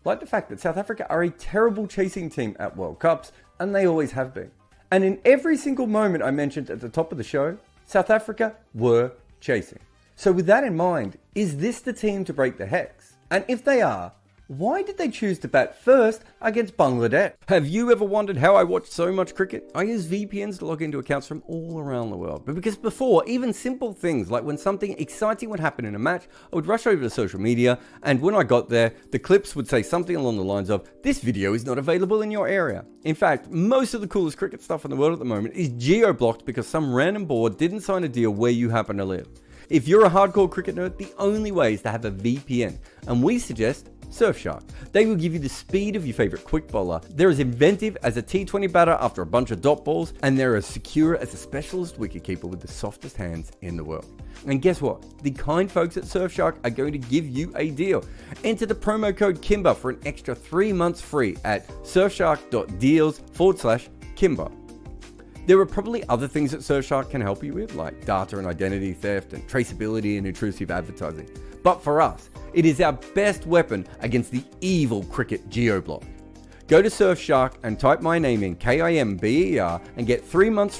Like the fact that South Africa are a terrible chasing team at World Cups, and they always have been. And in every single moment I mentioned at the top of the show, South Africa were chasing. So with that in mind, is this the team to break the hex? And if they are, why did they choose to bat first against Bangladesh? Have you ever wondered how I watch so much cricket? I use VPNs to log into accounts from all around the world. But because before, even simple things like when something exciting would happen in a match, I would rush over to social media, and when I got there, the clips would say something along the lines of, "This video is not available in your area." In fact, most of the coolest cricket stuff in the world at the moment is geo-blocked because some random board didn't sign a deal where you happen to live. If you're a hardcore cricket nerd, the only way is to have a VPN, and we suggest Surfshark. They will give you the speed of your favorite quick bowler. They're as inventive as a T20 batter after a bunch of dot balls, and they're as secure as a specialist wicketkeeper with the softest hands in the world. And guess what? The kind folks at Surfshark are going to give you a deal. Enter the promo code Kimber for an extra 3 months free at surfshark.deals/Kimber. There are probably other things that Surfshark can help you with, like data and identity theft and traceability and intrusive advertising. But for us, it is our best weapon against the evil cricket geo-block. Go to Surfshark and type my name in, KIMBER, and get 3 months